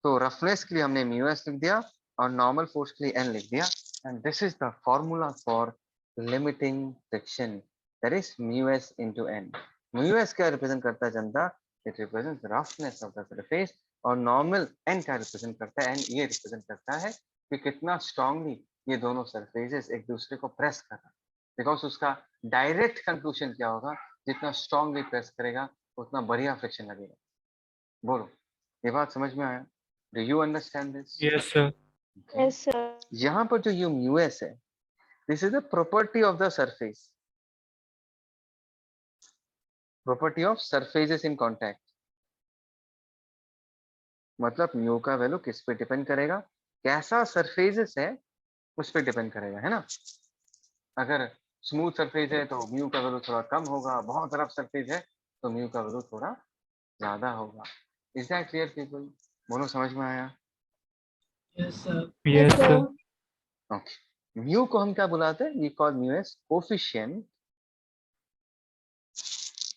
तो रफनेस के लिए हमने म्यू एस लिख दिया और नॉर्मल फोर्स के लिए एन लिख दिया, and this is the formula for limiting friction, that is mu S into N. Mu S क्या रिप्रेजेंट करता है जनता? It represents roughness of the surface, और नॉर्मल एन क्या रिप्रेजेंट करता है? एन ये रिप्रेजेंट करता है कि कितना स्ट्रांगली ये दोनों सरफेसेस एक दूसरे को प्रेस कर रहा है। बिकॉज उसका डायरेक्ट कंक्लूजन क्या होगा, जितना स्ट्रांगली प्रेस करेगा उतना बढ़िया फ्रिक्शन लगेगा। बोलो ये बात समझ में आया? Do you understand this? Yes, sir. Yes, sir. यहाँ पर जो यू म्यू एस है, this is the property of the surface, property of surfaces in contact. मतलब म्यू का वैल्यू किस पे डिपेंड करेगा? कैसा सरफेसेस है उस पे डिपेंड करेगा, है ना। अगर स्मूथ सरफेस है तो म्यू का वैल्यू थोड़ा कम होगा, बहुत रफ सरफेस है तो म्यू का वैल्यू थोड़ा ज्यादा होगा। Is that clear people? बोलो समझ में आया? Yes, sir. Yes, Yes, sir. Okay. Mu को हम क्या बुलाते हैं? We call mu S coefficient,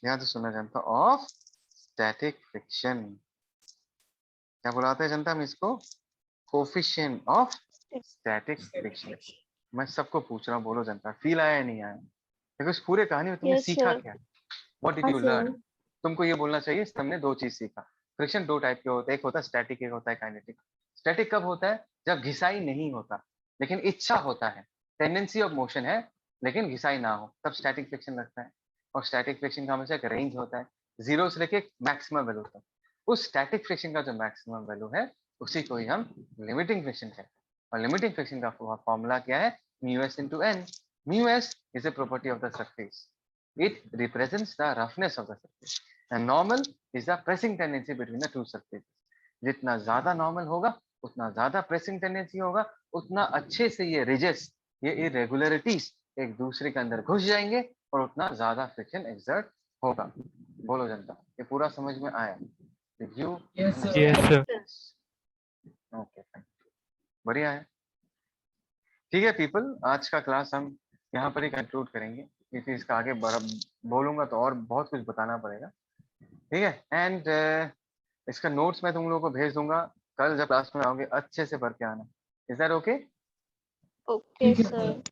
ध्यान से सुनना जनता, ऑफ स्टैटिक फ्रिक्शन। क्या बुलाते हैं जनता हम इसको? Coefficient of static friction. मैं सबको पूछ रहा हूँ, बोलो जनता, फील आया या नहीं आया? देखो इस पूरे कहानी में तुमने Yes, सीखा sir. क्या? व्हाट डिड हाँ यू सर। लर्न? तुमको ये बोलना चाहिए हमने दो चीज सीखा। फ्रिक्शन दो टाइप के होते हैं, एक होता है स्टैटिक, एक होता है काइनेटिक। स्टैटिक कब होता है? जब घिसाई नहीं होता लेकिन इच्छा होता है, टेंडेंसी ऑफ मोशन है लेकिन घिसाई ना हो, तब स्टैटिक फ्रिक्शन लगता है। और स्टैटिक फ्रिक्शन का हमेशा एक रेंज होता है, 0 से लेके मैक्सिमम वैल्यू तक। उस स्टैटिक फ्रिक्शन का जो मैक्सिमम वैल्यू है उसी को ही हम लिमिटिंग फ्रिक्शन कहते हैं। और लिमिटिंग फ्रिक्शन का फॉर्मूला क्या है? Mu S into N. Mu S is a property of the surface, it represents the roughness of the surface, and normal is the pressing tendency between the two surfaces. जितना ज्यादा normal होगा उतना ज्यादा pressing tendency होगा, उतना अच्छे से ये रिजेस, ये इरेगुलरिटीज एक दूसरे के अंदर घुस जाएंगे और उतना ज्यादा फ्रिक्शन एक्सर्ट होगा। बोलो जनता, ये पूरा समझ में आया? You Yes, sir. Yes, sir. Okay, बढ़िया है। ठीक है पीपल, आज का क्लास हम यहाँ पर ही कंक्लूड करेंगे, क्योंकि इसका आगे बोलूंगा तो और बहुत कुछ बताना पड़ेगा। ठीक है, एंड इसका नोट्स मैं तुम लोगों को भेज दूंगा, कल जब क्लास में आओगे अच्छे से पढ़ के आना। Is that okay? Okay, sir.